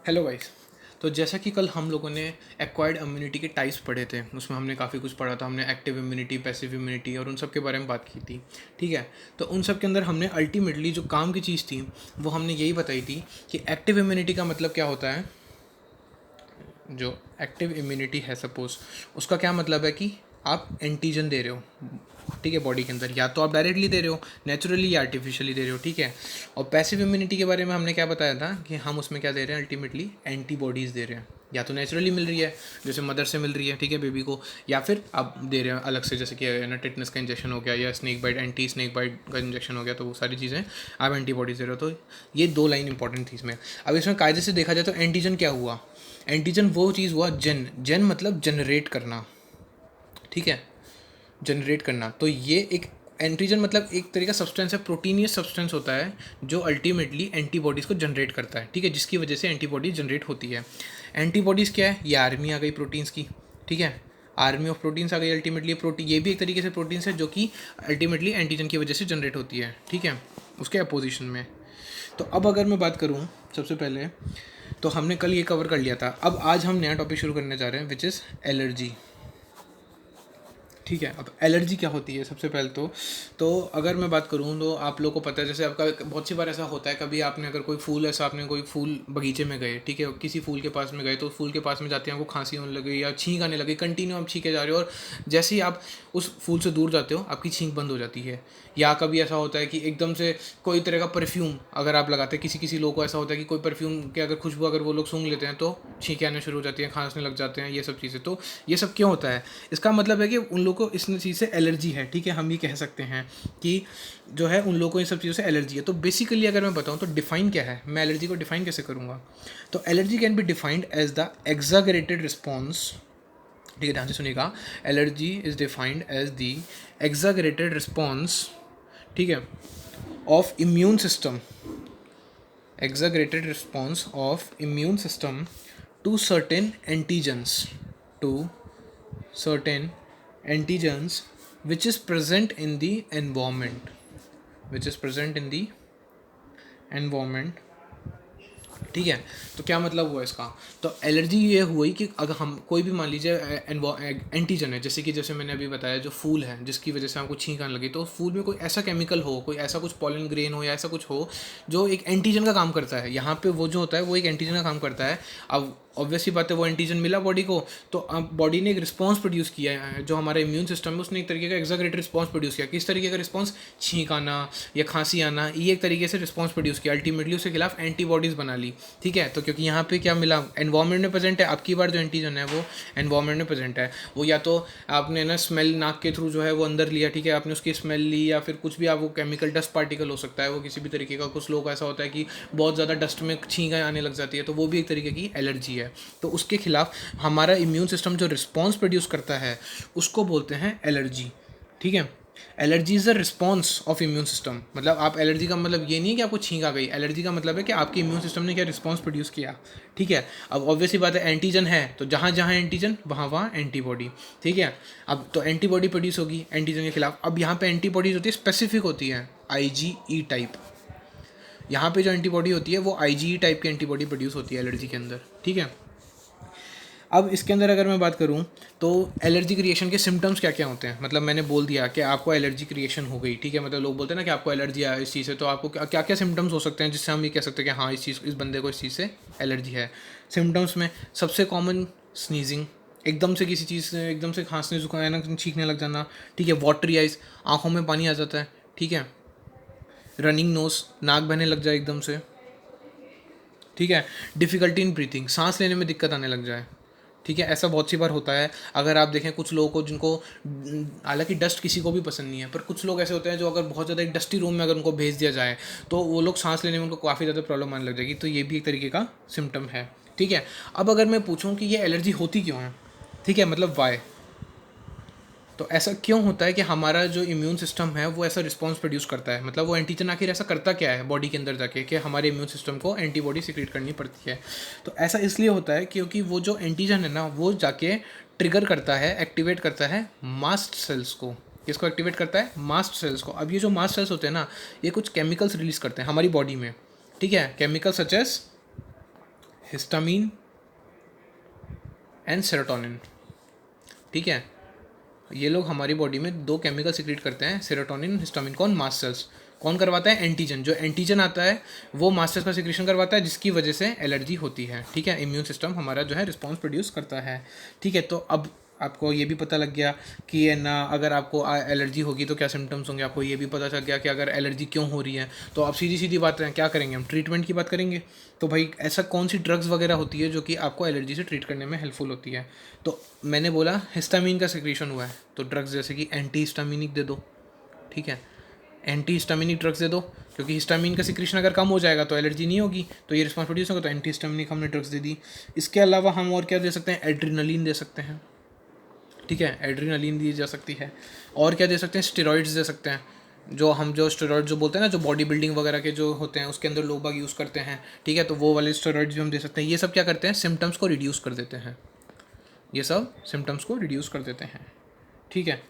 Hello guys. तो जैसा कि कल हम लोगों ने एक्वायर्ड इम्यूनिटी के टाइप्स पढ़े थे, उसमें हमने काफ़ी कुछ पढ़ा था। हमने एक्टिव इम्यूनिटी, पैसिव इम्यूनिटी और उन सब के बारे में बात की थी। ठीक है। तो उन सब के अंदर हमने अल्टीमेटली जो काम की चीज़ थी वो हमने यही बताई थी कि एक्टिव इम्यूनिटी का मतलब क्या होता है। जो एक्टिव इम्यूनिटी है सपोज, उसका क्या मतलब है कि आप एंटीजन दे रहे हो, ठीक है, बॉडी के अंदर, या तो आप डायरेक्टली दे रहे हो नेचुरली या आर्टिफिशियली दे रहे हो, ठीक है। और पैसिव इम्यूनिटी के बारे में हमने क्या बताया था कि हम उसमें क्या दे रहे हैं, अल्टीमेटली एंटीबॉडीज़ दे रहे हैं। या तो नेचुरली मिल रही है, जैसे मदर से मिल रही है, ठीक है, बेबी को, या फिर आप दे रहे हैं अलग से, जैसे कि ना टिटनेस का इंजेक्शन हो गया या snake bite, anti snake bite का इंजेक्शन हो गया, तो वो सारी चीज़ें आप एंटीबॉडीज़ दे रहे हो। तो ये दो लाइन इंपॉर्टेंट थी इसमें। अब इसमें कायदे से देखा जाए तो एंटीजन क्या हुआ। एंटीजन वो चीज़ हुआ, जेन मतलब जनरेट करना, ठीक है, जनरेट करना। तो ये एक एंटीजन मतलब एक तरीके का सब्सटेंस है, प्रोटीनियस सब्सटेंस होता है जो अल्टीमेटली एंटीबॉडीज़ को जनरेट करता है, ठीक है, जिसकी वजह से एंटीबॉडीज जनरेट होती है। एंटीबॉडीज़ क्या है, ये आर्मी आ गई प्रोटीन्स की, ठीक है, आर्मी ऑफ प्रोटीन्स आ गई अल्टीमेटली। प्रोटीन ये भी एक तरीके से प्रोटीन्स है जो कि अल्टीमेटली एंटीजन की वजह से जनरेट होती है, ठीक है, उसके अपोजिशन में। तो अब अगर मैं बात करूँ सबसे पहले, तो हमने कल ये कवर कर लिया था। अब आज हम नया टॉपिक शुरू करने जा रहे हैं विच इज़ एलर्जी, ठीक है। अब एलर्जी क्या होती है सबसे पहले तो अगर मैं बात करूँ तो आप लोगों को पता है, जैसे आपका बहुत सी बार ऐसा होता है, कभी आपने अगर कोई फूल, ऐसा आपने कोई फूल बगीचे में गए, ठीक है, किसी फूल के पास में गए, तो फूल के पास में जाते हैं आपको खांसी होने लगी या छींक आने लगी, कंटिन्यू आप छींके जा रहे हो, और जैसे ही आप उस फूल से दूर जाते हो आपकी छींक बंद हो जाती है। या कभी ऐसा होता है कि एकदम से कोई तरह का परफ्यूम अगर आप लगाते हैं, किसी लोगों को ऐसा होता है कि कोई परफ्यूम के अगर खुशबू अगर वो लोग सूंघ लेते हैं तो छींकें आने शुरू हो जाती हैं, खांसने लग जाते हैं, ये सब चीज़ें। तो ये सब क्यों होता है, इसका मतलब है कि उन लोगों को इस चीज़ से एलर्जी है, ठीक है। हम ये कह सकते हैं कि जो है उन लोगों को इन सब चीज़ों से एलर्जी है। तो बेसिकली अगर मैं बताऊं तो डिफाइन क्या है, मैं एलर्जी को डिफाइन कैसे करूँगा। तो allergy can be defined as the exaggerated response, ठीक है, ध्यान से सुनिएगा। Allergy is defined as the exaggerated response, ठीक है, of immune system, exaggerated response of immune system to certain antigens, to certain antigens which is present in the environment, which is present in the environment, ठीक है। तो क्या मतलब हुआ इसका, तो एलर्जी ये हुई कि अगर हम कोई भी मान लीजिए एंटीजन है, जैसे मैंने अभी बताया, जो फूल है जिसकी वजह से हमको छींक आने लगी, तो फूल में कोई ऐसा केमिकल हो, कोई ऐसा कुछ पॉलन ग्रेन हो या ऐसा कुछ हो जो एक एंटीजन का काम करता है। यहाँ पे वो जो होता है वो एक एंटीजन का काम करता है। अब ऑब्वियसली बात है, वो एंटीजन मिला बॉडी को, तो अब बॉडी ने एक रिस्पॉन्स प्रोड्यूस किया है, जो हमारा इम्यून सिस्टम है उसने एक तरीके का एग्जागरेटेड रिस्पॉन्स प्रोड्यूस किया। किस तरीके का रिस्पॉन्स, छींक आना या खांसी आना, ये एक तरीके से रिस्पॉन्स प्रोड्यूस किया, अल्टीमेटली उसके खिलाफ एंटीबॉडीज़ बना ली, ठीक है। तो क्योंकि यहाँ पे क्या मिला, एनवायरनमेंट में प्रेजेंट है, आपकी बार जो एंटीजन है वो एनवायरनमेंट में प्रेजेंट है। वो या तो आपने ना स्मेल नाक के थ्रू जो है वो अंदर लिया, ठीक है, आपने उसकी स्मेल ली, या फिर कुछ भी आप वो केमिकल डस्ट पार्टिकल हो सकता है, वो किसी भी तरीके का। कुछ लोग ऐसा होता है कि बहुत ज़्यादा डस्ट में छींक आने लग जाती है, तो वो भी एक तरीके की एलर्जी है। तो उसके खिलाफ हमारा इम्यून सिस्टम जो रिस्पॉन्स प्रोड्यूस करता है उसको बोलते हैं एलर्जी, ठीक है। Allergy is the response of immune system. मतलब आप एलर्जी का मतलब ये नहीं है कि आपको छींक आ गई, एलर्जी का मतलब है कि आपके इम्यून सिस्टम ने क्या रिस्पॉन्स प्रोड्यूस किया, ठीक है। अब ऑब्वियसली बात है, एंटीजन है तो जहाँ जहाँ एंटीजन वहाँ वहाँ एंटीबॉडी, ठीक है। अब तो एंटीबॉडी प्रोड्यूस होगी एंटीजन के खिलाफ। अब यहाँ पे एंटीबॉडीज होती है, स्पेसिफिक होती है, IgE टाइप। यहाँ पे जो एंटीबॉडी होती है वो IgE टाइप की एंटीबॉडी प्रोड्यूस होती है एलर्जी के अंदर, ठीक है। अब इसके अंदर अगर मैं बात करूं तो एलर्जी क्रिएशन के सिम्टम्स क्या क्या होते हैं। मतलब मैंने बोल दिया कि आपको एलर्जी क्रिएशन हो गई, ठीक है, मतलब लोग बोलते हैं ना कि आपको एलर्जी है इस चीज़ से, तो आपको क्या क्या सिम्टम्स हो सकते हैं जिससे हम ये कह सकते हैं कि हाँ इस बंदे को इस चीज़ से एलर्जी है। सिम्टम्स में सबसे कॉमन स्नीजिंग, एकदम से किसी चीज़ से एकदम से खांसने जुकाना छींकने लग जाना, ठीक है। वाटरी आइज, आँखों में पानी आ जाता है, ठीक है। रनिंग नोज, नाक बहने लग जाए एकदम से, ठीक है। डिफ़िकल्टी इन ब्रीथिंग, सांस लेने में दिक्कत आने लग जाए, ठीक है। ऐसा बहुत सी बार होता है। अगर आप देखें कुछ लोगों को जिनको, हालांकि डस्ट किसी को भी पसंद नहीं है, पर कुछ लोग ऐसे होते हैं जो अगर बहुत ज़्यादा एक डस्टी रूम में अगर उनको भेज दिया जाए तो वो लोग सांस लेने में उनको काफ़ी ज़्यादा प्रॉब्लम आने लग जाएगी। तो ये भी एक तरीके का सिम्टम है, ठीक है। अब अगर मैं पूछूँ कि ये एलर्जी होती क्यों है, ठीक है, मतलब वाई, तो ऐसा क्यों होता है कि हमारा जो इम्यून सिस्टम है वो ऐसा रिस्पॉन्स प्रोड्यूस करता है। मतलब वो एंटीजन आखिर ऐसा करता क्या है बॉडी के अंदर जाके कि हमारे इम्यून सिस्टम को एंटीबॉडी सिक्रेट करनी पड़ती है। तो ऐसा इसलिए होता है क्योंकि वो जो एंटीजन है ना वो जाके ट्रिगर करता है, एक्टिवेट करता है मास्ट सेल्स को। किसको एक्टिवेट करता है, मास्ट सेल्स को। अब ये जो मास्ट सेल्स होते हैं ना, ये कुछ केमिकल्स रिलीज करते हैं हमारी बॉडी में, ठीक है। Chemical such as histamine and serotonin. ठीक है, ये लोग हमारी बॉडी में दो केमिकल सिक्रीट करते हैं, सेरोटोनिन, हिस्टामिन। कौन? Mast cells. कौन करवाता है? एंटीजन। जो एंटीजन आता है वो मास्ट सेल्स का सिक्रीशन करवाता है, जिसकी वजह से एलर्जी होती है। ठीक है, इम्यून सिस्टम हमारा जो है रिस्पॉन्स प्रोड्यूस करता है। ठीक है, तो अब आपको ये भी पता लग गया कि है ना, अगर आपको एलर्जी होगी तो क्या सिम्टम्स होंगे। आपको ये भी पता चल गया कि अगर एलर्जी क्यों हो रही है। तो अब सीधी सीधी बात है, क्या करेंगे हम? ट्रीटमेंट की बात करेंगे। तो भाई ऐसा कौन सी ड्रग्स वगैरह होती है जो कि आपको एलर्जी से ट्रीट करने में हेल्पफुल होती है? तो मैंने बोला हिस्टामिन का सिक्रीशन हुआ है, तो ड्रग्स जैसे कि एंटी हिस्टामिनिक दे दो। ठीक है, एंटी हिस्टामिनिक ड्रग्स दे दो, क्योंकि हिस्टामिन का सिक्रीशन अगर कम हो जाएगा तो एलर्जी नहीं होगी, तो ये रिस्पॉन्स प्रोड्यूस होगा। तो एंटी हिस्टामिनिक हमने ड्रग्स दे दी। इसके अलावा हम और क्या दे सकते हैं? एड्रीनलिन दे सकते हैं। ठीक है, एड्रीनलिन दी जा सकती है। और क्या दे सकते हैं? स्टेरॉइड्स दे सकते हैं। जो स्टेरॉइड जो बोलते हैं ना, जो बॉडी बिल्डिंग वगैरह के जो होते हैं उसके अंदर लोग बाग यूज़ करते हैं। ठीक है, तो वो वाले स्टेरॉइड्स भी हम दे सकते हैं। ये सब क्या करते हैं? सिम्टम्स को रिड्यूस कर देते हैं। ये सब सिम्टम्स को रिड्यूस कर देते हैं। ठीक है,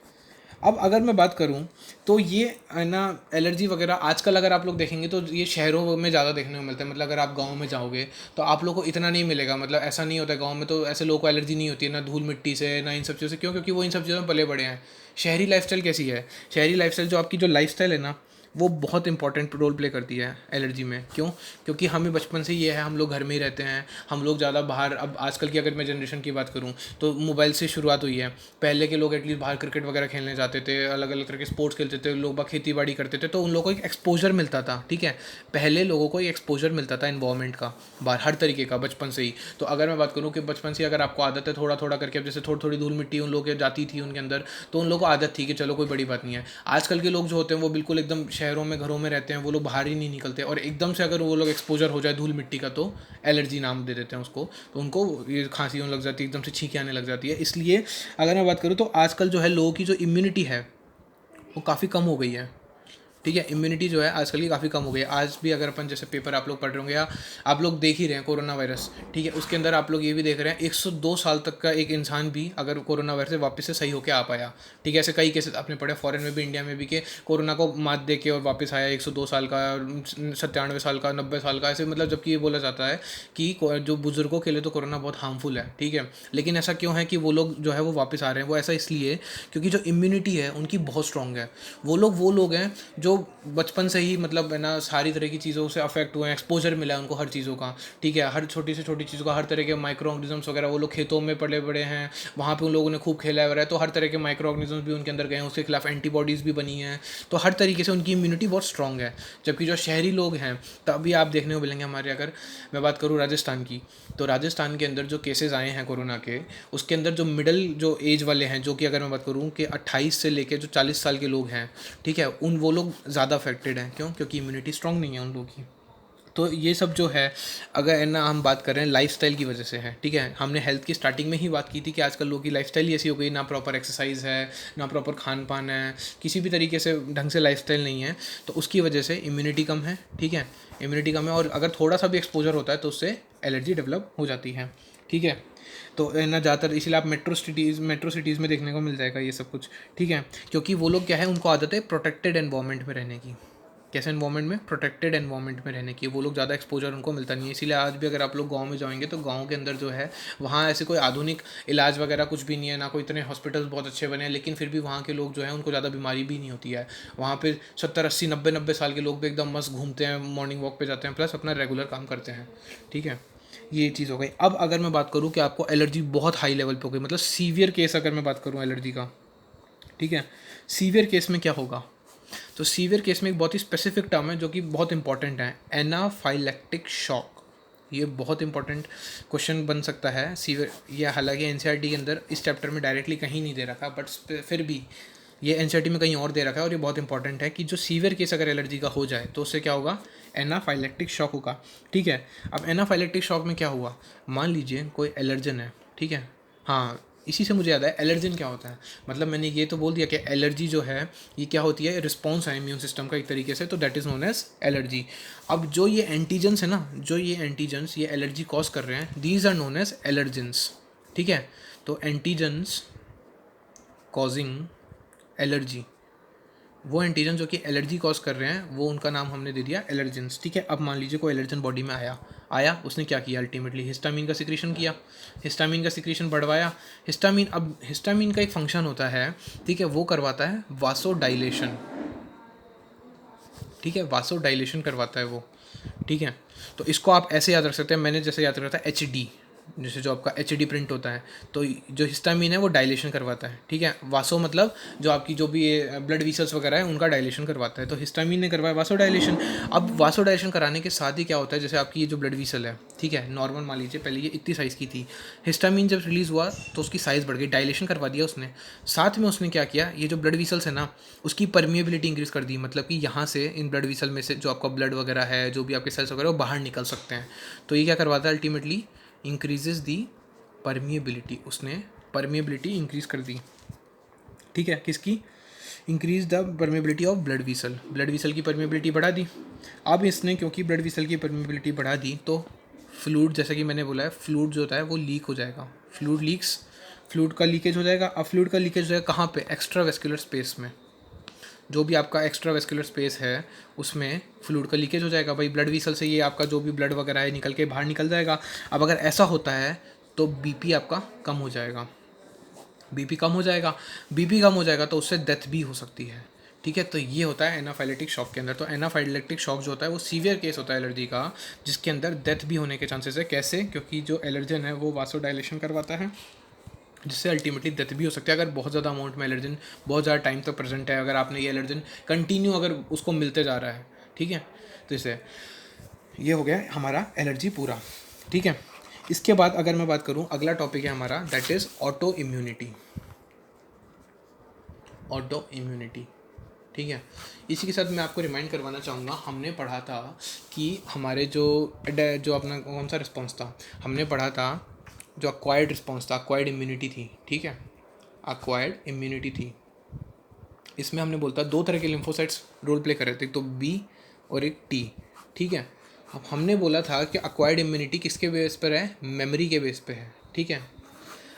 अब अगर मैं बात करूं तो ये है ना, एलर्जी वगैरह आजकल अगर आप लोग देखेंगे तो ये शहरों में ज़्यादा देखने को मिलता है। मतलब अगर आप गांव में जाओगे तो आप लोग को इतना नहीं मिलेगा। मतलब ऐसा नहीं होता है गांव में, तो ऐसे लोगों को एलर्जी नहीं होती है ना धूल मिट्टी से, ना इन सब चीज़ों से। क्यों? क्योंकि वो इन सब चीज़ों में पले बड़े हैं। शहरी लाइफस्टाइल कैसी है? शहरी लाइफस्टाइल जो आपकी जो लाइफस्टाइल है ना, वो बहुत इंपॉर्टेंट रोल प्ले करती है एलर्जी में। क्यों? क्योंकि हमें बचपन से ये है, हम लोग घर में ही रहते हैं, हम लोग ज़्यादा बाहर, अब आजकल की अगर मैं जनरेशन की बात करूँ तो मोबाइल से शुरुआत हुई है। पहले के लोग एटलीस्ट बाहर क्रिकेट वगैरह खेलने जाते थे, अलग अलग तरह के स्पोर्ट्स खेलते थे, लोग बाग खेती बाड़ी करते थे, तो उन लोगों को एक एक्सपोजर मिलता था। ठीक है, पहले लोगों को एक एक्सपोजर मिलता था इन्वायरमेंट का, बाहर हर तरीके का, बचपन से ही। तो अगर मैं बात करूँ कि बचपन से अगर आपको आदत है थोड़ा थोड़ा करके, अब जैसे थोड़ी थोड़ी धूल मिट्टी उन लोगों के जाती थी उनके अंदर, तो उन लोगों को आदत थी कि चलो कोई बड़ी बात नहीं है। आजकल के लोग जो होते हैं वो बिल्कुल एकदम शहरों में घरों में रहते हैं, वो लोग बाहर ही नहीं निकलते, और एकदम से अगर वो लोग एक्सपोजर हो जाए धूल मिट्टी का तो एलर्जी नाम दे देते हैं उसको। तो उनको ये खांसी होने लग जाती है, एकदम से छींकें आने लग जाती है। इसलिए अगर मैं बात करूँ तो आजकल जो है लोगों की जो इम्यूनिटी है वो काफ़ी कम हो गई है। ठीक है, इम्यूनिटी जो है आजकल की काफ़ी कम हो गई है। आज भी अगर अपन जैसे पेपर आप लोग पढ़ रहे होंगे या आप लोग देख ही रहे हैं कोरोना वायरस। ठीक है, उसके अंदर आप लोग ये भी देख रहे हैं 102 साल तक का एक इंसान भी अगर कोरोना वायरस से वापस से सही होकर आ पाया। ठीक है, ऐसे कई केसेस आपने पढ़े फॉरेन में भी, इंडिया में भी, कि कोरोना को मात दे के और वापस आया 102 साल का, 97 साल का, 90 साल का, ऐसे। मतलब जबकि ये बोला जाता है कि जो बुजुर्गों के लिए तो कोरोना बहुत हार्मफुल है। ठीक है, लेकिन ऐसा क्यों है कि वो लोग जो है वो वापस आ रहे हैं? वो ऐसा इसलिए क्योंकि जो इम्यूनिटी है उनकी बहुत स्ट्रांग है। वो लोग हैं जो बचपन से ही मतलब है ना सारी तरह की चीज़ों से अफेक्ट हुए हैं, एक्सपोजर मिला है उनको हर चीज़ों का। ठीक है, हर छोटी से छोटी चीज़ों का, हर तरह के माइक्रो ऑर्गेनिजम्स वगैरह, वो लोग खेतों में पले बड़े हैं, वहाँ पे उन लोगों ने खूब खेला है, तो हर तरह के माइक्रो ऑर्गेनिजम्स भी उनके अंदर गए हैं, उसके खिलाफ एंटीबॉडीज़ भी बनी हैं। तो हर तरीके से उनकी इम्यूनिटी बहुत स्ट्रांग है। जबकि जो शहरी लोग हैं, तभी आप देखने को मिलेंगे हमारे, अगर मैं बात करूँ राजस्थान की, तो राजस्थान के अंदर जो केसेस आए हैं कोरोना के, उसके अंदर जो मिडल जो एज वाले हैं, जो कि अगर मैं बात करूँ कि 28 से लेकर जो 40 साल के लोग हैं, ठीक है, वो लोग ज़्यादा अफेक्टेड हैं। क्यों? क्योंकि इम्यूनिटी स्ट्रांग नहीं है उन लोगों की। तो ये सब जो है, अगर है ना हम बात करें लाइफस्टाइल की वजह से है। ठीक है, हमने हेल्थ की स्टार्टिंग में ही बात की थी कि आजकल लोगों की लाइफस्टाइल ही ऐसी हो गई, ना प्रॉपर एक्सरसाइज है, ना प्रॉपर खान पान है, किसी भी तरीके से ढंग से लाइफस्टाइल नहीं है, तो उसकी वजह से इम्यूनिटी कम है। ठीक है, इम्यूनिटी कम है, और अगर थोड़ा सा भी एक्सपोजर होता है तो उससे एलर्जी डेवलप हो जाती है। ठीक है, तो ना ज़्यादातर इसीलिए आप मेट्रो सिटीज़ में देखने को मिल जाएगा ये सब कुछ। ठीक है, क्योंकि वो लोग क्या है, उनको आदत है प्रोटेक्टेड एनवायरनमेंट में रहने की। कैसे एनवायरनमेंट में? प्रोटेक्टेड एनवायरनमेंट में रहने की। वो लोग ज़्यादा एक्सपोजर उनको मिलता नहीं है। इसीलिए आज भी अगर आप लोग गांव में जाएंगे तो गांव के अंदर जो है वहाँ ऐसे कोई आधुनिक इलाज वगैरह कुछ भी नहीं है, ना कोई इतने हॉस्पिटल्स बहुत अच्छे बने हैं, लेकिन फिर भी वहाँ के लोग जो है उनको ज़्यादा बीमारी भी नहीं होती है। वहाँ पे 70 80 90 साल के लोग भी एकदम मस्त घूमते हैं, मॉर्निंग वॉक पे जाते हैं, प्लस अपना रेगुलर काम करते हैं। ठीक है, ये चीज़ हो गई। अब अगर मैं बात करूँ कि आपको एलर्जी बहुत हाई लेवल पे हो गई, मतलब सीवियर केस अगर मैं बात करूँ एलर्जी का, ठीक है, सीवियर केस में क्या होगा? तो सीवियर केस में एक बहुत ही स्पेसिफिक टर्म है जो कि बहुत इंपॉर्टेंट है, एनाफाइलेक्टिक शॉक। ये बहुत इंपॉर्टेंट क्वेश्चन बन सकता है सीवियर। ये हालांकि एनसीईआरटी के अंदर इस चैप्टर में डायरेक्टली कहीं नहीं दे रखा, बट फिर भी ये एनसीईआरटी में कहीं और दे रखा है, और ये बहुत इंपॉर्टेंट है कि जो सीवियर केस अगर एलर्जी का हो जाए तो उससे क्या होगा? एनाफाइलेक्टिक शॉक होगा। ठीक है, अब एनाफाइलेक्टिक शॉक में क्या हुआ? मान लीजिए कोई एलर्जन है। ठीक है, हाँ, इसी से मुझे याद है एलर्जन क्या होता है। मतलब मैंने ये तो बोल दिया कि एलर्जी जो है ये क्या होती है? रिस्पॉन्स है इम्यून सिस्टम का एक तरीके से, तो that is known as allergy. अब जो ये एंटीजन्स है ना, जो ये एंटीजन्स ये एलर्जी कॉज कर रहे हैं, these are known as allergens. ठीक है, तो एंटीजन्स कॉजिंग एलर्जी, वो एंटीजन जो कि एलर्जी कॉज कर रहे हैं, वो उनका नाम हमने दे दिया एलर्जेंस। ठीक है, अब मान लीजिए कोई एलर्जन बॉडी में आया, आया, उसने क्या किया, अल्टीमेटली हिस्टामिन का सिक्रीशन किया, हिस्टामिन का सिक्रीशन बढ़वाया। हिस्टामिन, अब हिस्टामिन का एक फंक्शन होता है, ठीक है, वो करवाता है वासोडाइलेशन, ठीक है, वासोडाइलेशन करवाता है वो, ठीक है। तो इसको आप ऐसे याद रख सकते हैं, मैंने जैसे याद रखा था एच डी, जैसे जो आपका एच डी प्रिंट होता है, तो जो हिस्टामिन है वो डायलेशन करवाता है, ठीक है। वासो मतलब जो आपकी जो भी ब्लड वीसल्स वगैरह है उनका डायलेशन करवाता है, तो हिस्टामिन ने करवाया वासो डायलेशन। अब वासो डायलेशन कराने के साथ ही क्या होता है, जैसे आपकी ये जो ब्लड वीसल है, ठीक है, नॉर्मल मान लीजिए पहले ये इतनी साइज़ की थी, हिस्टामिन जब रिलीज़ हुआ तो उसकी साइज़ बढ़ गई, डायलेशन करवा दिया उसने। साथ में उसने क्या किया, ये जो ब्लड वीसल्स है ना उसकी परमिएबिलिटी इंक्रीज़ कर दी, मतलब कि यहाँ से इन ब्लड वीसल में से जो आपका ब्लड वगैरह है, जो भी आपके सेल्स वगैरह वो बाहर निकल सकते हैं। तो ये क्या करवाता है, अल्टीमेटली इंक्रीजेज दी परमिएबिलिटी, उसने परमिएबिलिटी इंक्रीज़ कर दी, ठीक है, किसकी, increase the permeability of blood vessel, blood vessel की परमेबिलिटी बढ़ा दी। अब इसने क्योंकि ब्लड वीसल की परमेबिलिटी बढ़ा दी तो फ्लूइड, जैसे कि मैंने बोला है, फ्लूइड जो होता है वो लीक हो जाएगा, फ्लूइड लीक्स, फ्लूइड का लीकेज हो जाएगा। अब फ्लूइड का लीकेज हो जाएगा कहाँ पे, एक्स्ट्रा वेस्कुलर स्पेस में, जो भी आपका एक्स्ट्रा वेस्कुलर स्पेस है उसमें फ्लूइड का लीकेज हो जाएगा। भाई ब्लड वीसल से ये आपका जो भी ब्लड वगैरह है निकल के बाहर निकल जाएगा। अब अगर ऐसा होता है तो बीपी आपका कम हो जाएगा, बीपी कम हो जाएगा, बीपी कम हो जाएगा तो उससे डेथ भी हो सकती है, ठीक है। तो ये होता है एनाफाइलेटिक शॉक के अंदर। तो एनाफाइलेटिक शॉक जो होता है वो सीवियर केस होता है एलर्जी का, जिसके अंदर डेथ भी होने के चांसेस है। कैसे, क्योंकि जो एलर्जन है वो वासोडाइलेशन करवाता है, जिससे अल्टीमेटली डेथ भी हो सकती है अगर बहुत ज़्यादा अमाउंट में एलर्जन बहुत ज़्यादा टाइम तक प्रेजेंट है, अगर आपने ये एलर्जन कंटिन्यू अगर उसको मिलते जा रहा है, ठीक है। तो इससे ये हो गया हमारा एलर्जी पूरा, ठीक है। इसके बाद अगर मैं बात करूँ, अगला टॉपिक है हमारा, that is auto immunity, auto immunity, ठीक है। इसी के साथ मैं आपको रिमाइंड करवाना चाहूँगा, हमने पढ़ा था कि हमारे जो अपना कौन सा रिस्पॉन्स था, हमने पढ़ा था जो अक्वायर्ड रिस्पॉन्स था, अक्वायर्ड इम्यूनिटी थी, ठीक है, अक्वायर्ड इम्यूनिटी थी। इसमें हमने बोलता दो तरह के लिम्फोसाइट्स रोल प्ले कर रहे थे, एक तो बी और एक टी, ठीक है। अब हमने बोला था कि अक्वायर्ड इम्यूनिटी किसके बेस पर है, मेमोरी के बेस पे है, ठीक है।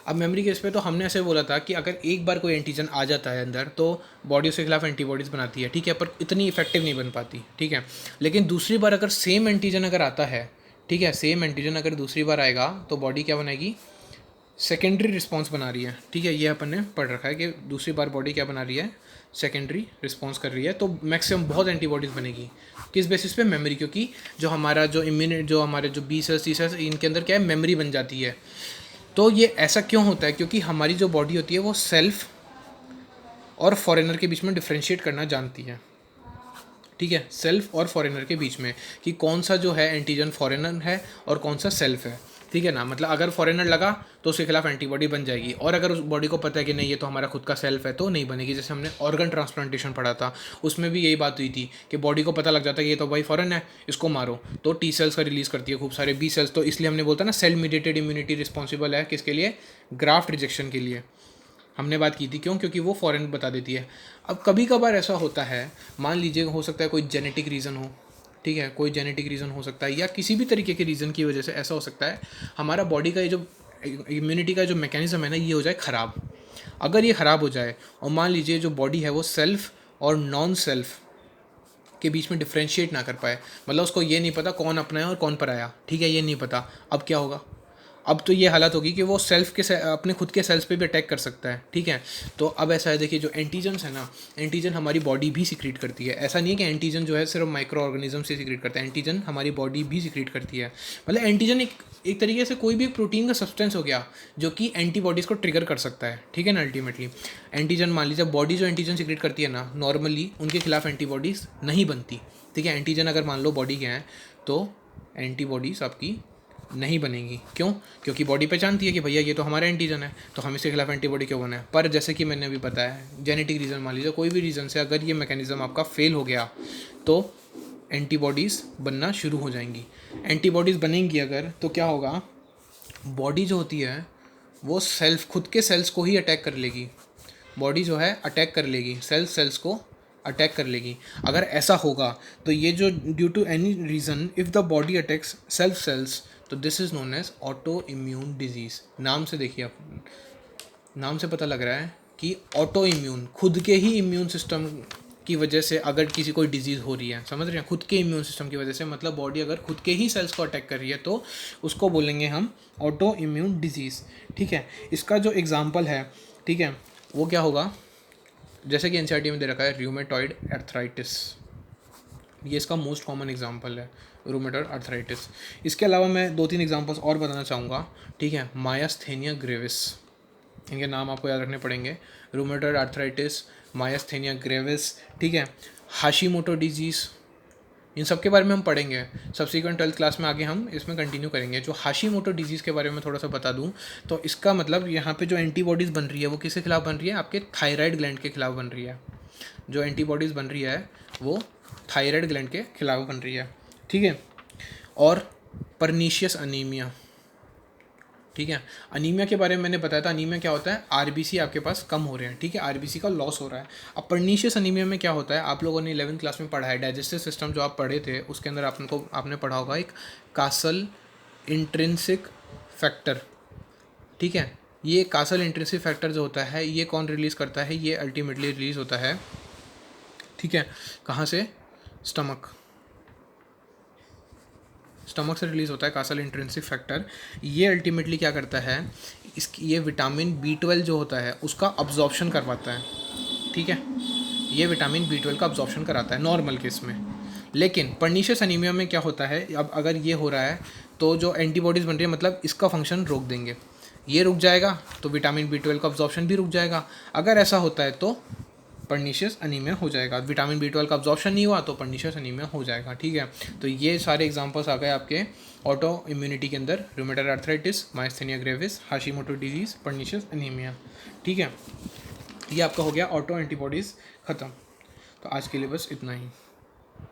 अब मेमोरी केस पे तो हमने ऐसे बोला था कि अगर एक बार कोई एंटीजन आ जाता है अंदर तो बॉडी उसके खिलाफ एंटीबॉडीज़ बनाती है, ठीक है, पर इतनी इफेक्टिव नहीं बन पाती, ठीक है। लेकिन दूसरी बार अगर सेम एंटीजन अगर आता है, ठीक है, सेम एंटीजन अगर दूसरी बार आएगा तो बॉडी क्या बनाएगी, सेकेंडरी रिस्पॉन्स बना रही है, ठीक है। ये अपन ने पढ़ रखा है कि दूसरी बार बॉडी क्या बना रही है, सेकेंडरी रिस्पॉन्स कर रही है, तो मैक्सिमम बहुत एंटीबॉडीज़ बनेगी। किस बेसिस पे, मेमोरी, क्योंकि जो हमारा जो इम्यूनिट जो हमारे जो बी सेल्स टी सेल्स इनके अंदर क्या है, मेमोरी बन जाती है। तो ये ऐसा क्यों होता है, क्योंकि हमारी जो बॉडी होती है वो सेल्फ और फॉरेनर के बीच में डिफ्रेंशिएट करना जानती है, ठीक है, सेल्फ और फॉरेनर के बीच में, कि कौन सा जो है एंटीजन फॉरेनर है और कौन सा सेल्फ है, ठीक है ना। मतलब अगर फॉरेनर लगा तो उसके खिलाफ एंटीबॉडी बन जाएगी, और अगर उस बॉडी को पता है कि नहीं ये तो हमारा खुद का सेल्फ है तो नहीं बनेगी। जैसे हमने ऑर्गन ट्रांसप्लांटेशन पढ़ा था, उसमें भी यही बात हुई थी कि बॉडी को पता लग जाता है कि ये तो भाई फॉरेन है, इसको मारो, तो टी सेल्स का रिलीज करती है खूब सारे बी सेल्स। तो इसलिए हमने बोलता ना सेल मीडिएटेड इम्यूनिटी रिस्पॉन्सिबल है किसके लिए, ग्राफ्ट रिजेक्शन के लिए हमने बात की थी। क्यों, क्योंकि वो फॉरेन बता देती है। अब कभी कभार ऐसा होता है, मान लीजिए हो सकता है कोई जेनेटिक रीज़न हो, ठीक है, कोई जेनेटिक रीज़न हो सकता है, या किसी भी तरीके के रीज़न की वजह से ऐसा हो सकता है हमारा बॉडी का ये जो इम्यूनिटी का जो मैकेनिज्म है ना, ये हो जाए ख़राब। अगर ये ख़राब हो जाए और मान लीजिए जो बॉडी है वो सेल्फ और नॉन सेल्फ के बीच में डिफ्रेंशिएट ना कर पाए, मतलब उसको ये नहीं पता कौन अपना है और कौन पराया, ठीक है, ये नहीं पता, अब क्या होगा, अब तो ये हालत होगी कि वो सेल्फ के अपने खुद के सेल्स पे भी अटैक कर सकता है, ठीक है। तो अब ऐसा है, देखिए जो एंटीजन्स है ना, एंटीजन हमारी बॉडी भी सिक्रीट करती है। ऐसा नहीं है कि एंटीजन जो है सिर्फ माइक्रो ऑर्गेनिज्म से सिक्रीट करता है, एंटीजन हमारी बॉडी भी सिक्रीट करती है। मतलब एंटीजन एक तरीके से कोई भी प्रोटीन का सब्सटेंस हो गया जो कि एंटीबॉडीज़ को ट्रिगर कर सकता है, ठीक है ना। अल्टीमेटली एंटीजन, मान लीजिए बॉडी जो एंटीजन सिक्रीट करती है ना, नॉर्मली उनके खिलाफ एंटीबॉडीज़ नहीं बनती, ठीक है। एंटीजन अगर मान लो बॉडी के हैं तो एंटीबॉडीज़ आपकी नहीं बनेगी। क्यों, क्योंकि बॉडी पहचानती है कि भैया ये तो हमारा एंटीजन है, तो हम इसके खिलाफ एंटीबॉडी क्यों बना है। पर जैसे कि मैंने अभी बताया, जेनेटिक रीज़न, मान लीजिए कोई भी रीज़न से अगर ये मैकेनिज्म आपका फेल हो गया तो एंटीबॉडीज़ बनना शुरू हो जाएंगी। एंटीबॉडीज़ बनेंगी अगर तो क्या होगा, बॉडी जो होती है वो सेल्फ खुद के सेल्स को ही अटैक कर लेगी, बॉडी जो है अटैक कर लेगी, सेल्स को अटैक कर लेगी। अगर ऐसा होगा तो ये जो due to any reason if the body attacks self cells, तो this is known as auto immune disease. नाम से देखिए, नाम से पता लग रहा है कि ऑटो इम्यून, खुद के ही इम्यून सिस्टम की वजह से अगर किसी कोई डिजीज़ हो रही है, समझ रहे हैं, खुद के इम्यून सिस्टम की वजह से, मतलब बॉडी अगर खुद के ही सेल्स को अटैक कर रही है तो उसको बोलेंगे हम ऑटो इम्यून डिजीज़। ठीक है, इसका जो एग्जांपल है, ठीक है, वो क्या होगा, जैसे कि एनसीईआरटी में दे रखा है रूमेटॉइड आर्थराइटिस, ये इसका मोस्ट कॉमन एग्जांपल है, रूमेटॉइड आर्थराइटिस। इसके अलावा मैं 2-3 एग्जांपल्स और बताना चाहूँगा। ठीक है, मायस्थेनिया ग्रेविस, इनके नाम आपको याद रखने पड़ेंगे, रूमेटॉइड आर्थराइटिस, मायस्थेनिया ग्रेविस। ठीक है, हाशीमोटो डिजीज़, इन सब के बारे में हम पढ़ेंगे सब्सिक्वेंट 12th क्लास में, आगे हम इसमें कंटिन्यू करेंगे। जो हाशीमोटो डिजीज़ के बारे में थोड़ा सा बता दूं तो इसका मतलब यहाँ पे जो एंटीबॉडीज़ बन रही है वो किसके खिलाफ बन रही है, आपके थायराइड ग्लैंड के खिलाफ बन रही है। जो एंटीबॉडीज़ बन रही है वो थायराइड ग्लैंड के खिलाफ बन रही है। ठीक है, और परनीशियस अनीमिया। ठीक है, अनीमिया के बारे में मैंने बताया था, अनीमिया क्या होता है, आरबीसी आपके पास कम हो रहे हैं। ठीक है, आरबीसी का लॉस हो रहा है। अब परनीशियस अनीमिया में क्या होता है, आप लोगों ने 11th क्लास में पढ़ा है, डाइजेस्टिव सिस्टम जो आप पढ़े थे उसके अंदर आपने पढ़ा होगा एक कासल इंट्रिंसिक फैक्टर। ठीक है, ये कासल इंट्रिंसिक फैक्टर जो होता है ये कौन रिलीज़ करता है, ये अल्टीमेटली रिलीज़ होता है, ठीक है, कहाँ से, स्टमक से रिलीज़ होता है कासल इंट्रिंसिक फैक्टर। ये अल्टीमेटली क्या करता है, ये विटामिन B12 जो होता है उसका अब्जॉर्प्शन करवाता है। ठीक है, ये विटामिन B12 का अब्जॉर्प्शन कराता है नॉर्मल केस में। लेकिन परनीशियस अनीमिया में क्या होता है, अब अगर ये हो रहा है तो जो एंटीबॉडीज़ बन रही है मतलब इसका फंक्शन रोक देंगे, ये रुक जाएगा तो विटामिन B12 का अब्जॉर्प्शन भी रुक जाएगा। अगर ऐसा होता है तो परनीशियस अनीमिया हो जाएगा। विटामिन B12 का अब्जॉर्प्शन नहीं हुआ तो परनीशियस अनीमिया हो जाएगा। ठीक है, तो ये सारे एग्जांपल्स आ गए आपके ऑटो इम्यूनिटी के अंदर, rheumatoid arthritis, myasthenia gravis, Hashimoto disease, pernicious anaemia. ठीक है, ये आपका हो गया ऑटो एंटीबॉडीज़ ख़त्म। तो आज के लिए बस इतना ही।